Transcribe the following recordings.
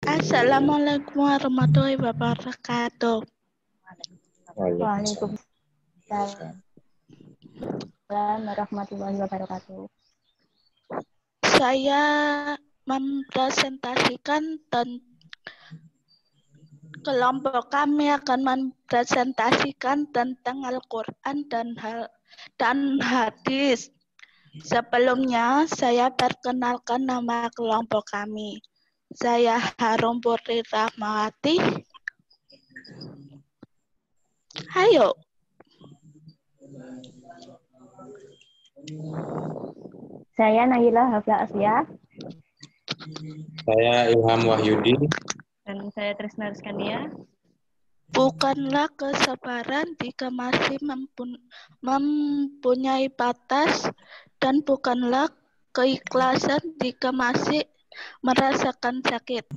Assalamualaikum warahmatullahi wabarakatuh. Waalaikumsalam warahmatullahi wabarakatuh. Saya mempresentasikan kelompok kami akan mempresentasikan tentang Al-Quran dan hadis. Sebelumnya, saya perkenalkan nama kelompok kami. Saya Harum Putri Rahmawati. Ayo. Saya Nahila Hafla Asya. Saya Ilham Wahyudi. Dan saya Tresna Rizkania. Bukanlah kesabaran jika masih mempunyai batas, dan bukanlah keikhlasan jika masih merasakan sakit.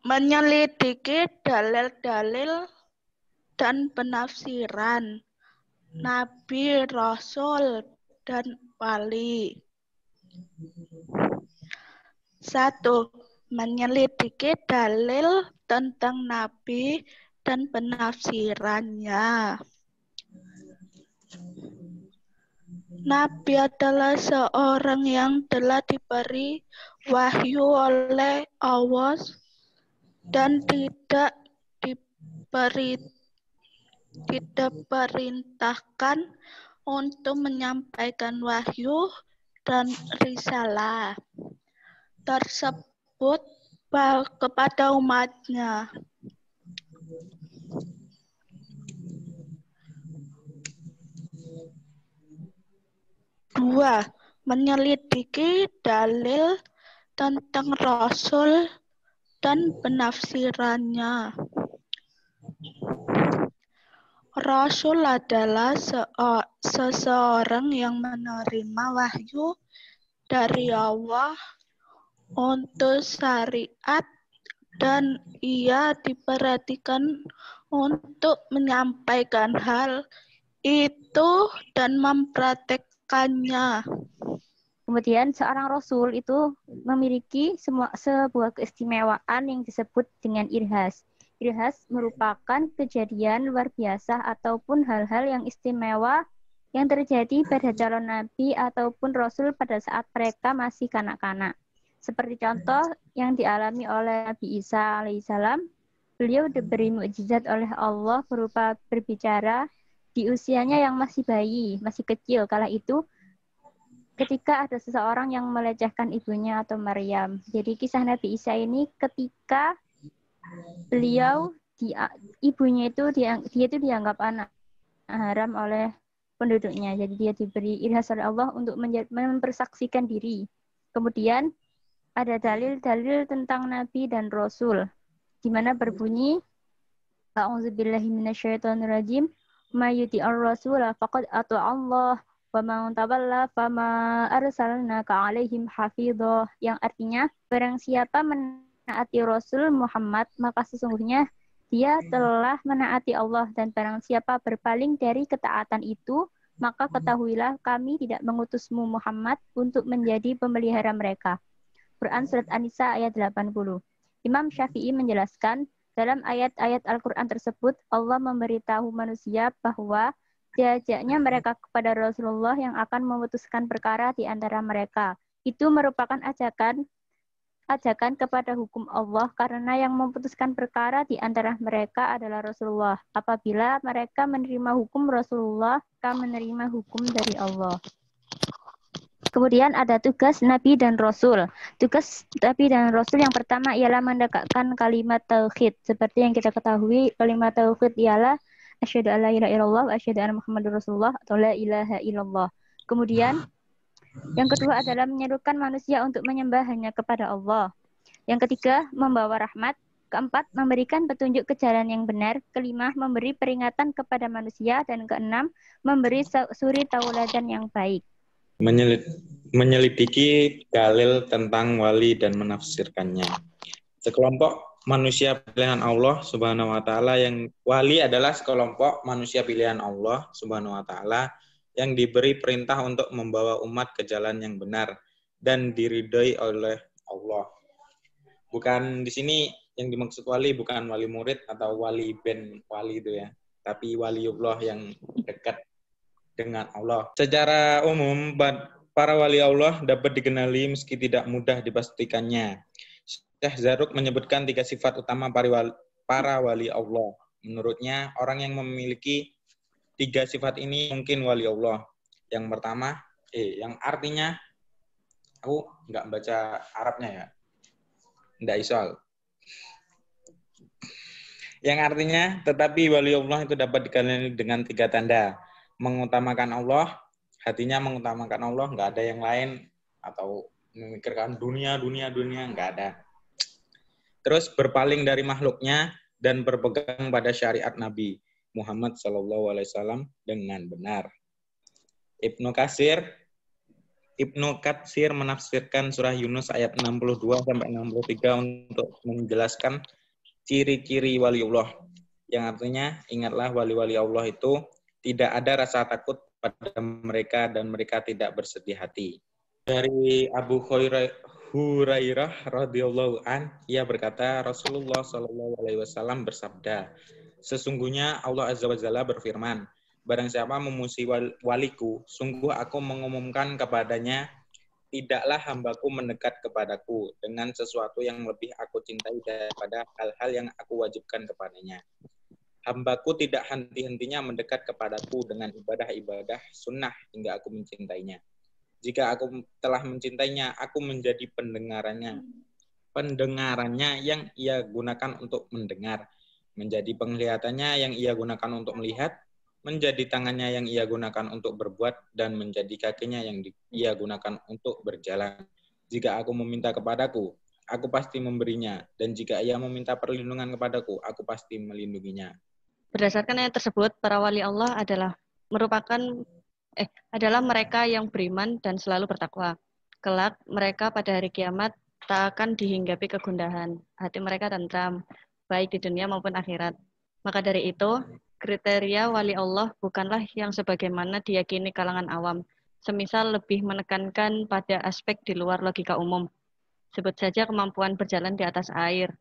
Menyelidiki dalil-dalil dan penafsiran Nabi, Rasul, dan Wali. 1. Menyelidiki dalil tentang Nabi dan penafsirannya. Nabi adalah seorang yang telah diberi wahyu oleh Allah dan tidak diperintahkan untuk menyampaikan wahyu dan risalah tersebut kepada umatnya. 2. Menyelidiki dalil tentang Rasul dan penafsirannya. Rasul adalah seseorang yang menerima wahyu dari Allah untuk syariat, dan ia diperhatikan untuk menyampaikan hal itu dan mempraktekkannya. Kemudian seorang Rasul itu memiliki sebuah keistimewaan yang disebut dengan irhas. Irhas merupakan kejadian luar biasa ataupun hal-hal yang istimewa yang terjadi pada calon nabi ataupun rasul pada saat mereka masih kanak-kanak. Seperti contoh yang dialami oleh Nabi Isa alaihissalam, beliau diberi mukjizat oleh Allah berupa berbicara di usianya yang masih bayi, masih kecil kala itu, ketika ada seseorang yang melecehkan ibunya atau Maryam. Jadi kisah Nabi Isa ini ketika beliau ibunya itu dia itu dianggap anak haram oleh penduduknya. Jadi dia diberi irhas oleh Allah untuk mempersaksikan diri. Kemudian ada dalil-dalil tentang Nabi dan Rasul, di mana berbunyi A'udzubillahi minasyaitonirrajim, may yuti'ir rasula faqad ata'a Allah wa man tawalla fama arsalnaka 'alaihim hafidhah, yang artinya barang siapa menaati Rasul Muhammad maka sesungguhnya dia telah menaati Allah, dan barang siapa berpaling dari ketaatan itu maka ketahuilah kami tidak mengutusmu Muhammad untuk menjadi pemelihara mereka. Quran Surat An-Nisa ayat 80. Imam Syafi'i menjelaskan, dalam ayat-ayat Al-Quran tersebut, Allah memberitahu manusia bahwa diajaknya mereka kepada Rasulullah yang akan memutuskan perkara di antara mereka. Itu merupakan ajakan kepada hukum Allah, karena yang memutuskan perkara di antara mereka adalah Rasulullah. Apabila mereka menerima hukum Rasulullah, mereka menerima hukum dari Allah. Kemudian ada tugas Nabi dan Rasul. Tugas Nabi dan Rasul yang pertama ialah menegakkan kalimat tauhid. Seperti yang kita ketahui, kalimat tauhid ialah asyhadu alla ilaha illallah wa asyhadu anna muhammadar rasulullah atau la ilaha illallah. Kemudian yang kedua adalah menyerukan manusia untuk menyembah hanya kepada Allah. Yang ketiga, membawa rahmat. Keempat, memberikan petunjuk ke jalan yang benar. Kelima, memberi peringatan kepada manusia. Dan keenam, memberi suri tauladan yang baik. Menyelidiki dalil tentang wali dan menafsirkannya. Sekelompok manusia pilihan Allah Subhanahu wa taala, yang wali adalah sekelompok manusia pilihan Allah Subhanahu wa taala yang diberi perintah untuk membawa umat ke jalan yang benar dan diridhoi oleh Allah. Bukan di sini yang dimaksud wali bukan wali murid atau wali ben wali itu ya, tapi waliullah yang dekat dengan Allah. Secara umum, para wali Allah dapat dikenali meski tidak mudah dipastikannya. Syekh Zarruq menyebutkan 3 sifat utama para wali Allah. Menurutnya, orang yang memiliki 3 sifat ini mungkin wali Allah. Yang pertama, yang artinya, aku nggak baca Arabnya ya, nggak isol. Yang artinya, tetapi wali Allah itu dapat dikenali dengan 3 tanda. Mengutamakan Allah, hatinya mengutamakan Allah, nggak ada yang lain, atau memikirkan dunia, nggak ada. Terus berpaling dari makhluknya dan berpegang pada syariat Nabi Muhammad SAW dengan benar. Ibnu Katsir menafsirkan surah Yunus ayat 62-63 untuk menjelaskan ciri-ciri waliullah, yang artinya ingatlah wali-wali Allah itu tidak ada rasa takut pada mereka dan mereka tidak bersedih hati. Dari Abu Hurairah radhiyallahu an, ia berkata Rasulullah sallallahu alaihi wasallam bersabda, sesungguhnya Allah azza wajalla berfirman, barang siapa memuji waliku, sungguh aku mengumumkan kepadanya, tidaklah hambaku mendekat kepadaku dengan sesuatu yang lebih aku cintai daripada hal-hal yang aku wajibkan kepadanya. Hambaku tidak henti-hentinya mendekat kepadaku dengan ibadah-ibadah sunnah hingga aku mencintainya. Jika aku telah mencintainya, aku menjadi pendengarannya yang ia gunakan untuk mendengar, menjadi penglihatannya yang ia gunakan untuk melihat, menjadi tangannya yang ia gunakan untuk berbuat, dan menjadi kakinya yang ia gunakan untuk berjalan. Jika aku meminta kepadaku, aku pasti memberinya, dan jika ia meminta perlindungan kepadaku, aku pasti melindunginya. Berdasarkan ayat tersebut, para wali Allah adalah mereka yang beriman dan selalu bertakwa. Kelak mereka pada hari kiamat tak akan dihinggapi kegundahan. Hati mereka tentram, baik di dunia maupun akhirat. Maka dari itu, kriteria wali Allah bukanlah yang sebagaimana diyakini kalangan awam, semisal lebih menekankan pada aspek di luar logika umum. Sebut saja kemampuan berjalan di atas air,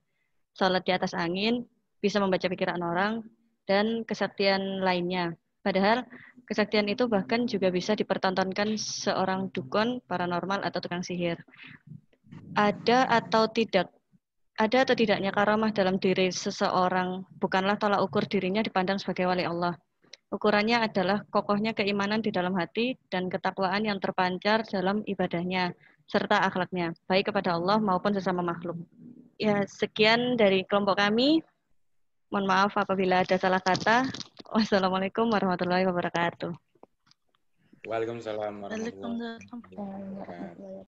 sholat di atas angin, bisa membaca pikiran orang, dan kesaktian lainnya. Padahal kesaktian itu bahkan juga bisa dipertontonkan seorang dukun, paranormal, atau tukang sihir. Ada atau tidaknya karamah dalam diri seseorang bukanlah tolak ukur dirinya dipandang sebagai wali Allah. Ukurannya adalah kokohnya keimanan di dalam hati dan ketakwaan yang terpancar dalam ibadahnya, serta akhlaknya, baik kepada Allah maupun sesama makhluk. Ya, sekian dari kelompok kami. Mohon maaf apabila ada salah kata. Wassalamualaikum warahmatullahi wabarakatuh. Waalaikumsalam warahmatullahi Waalaikumsalam. wabarakatuh.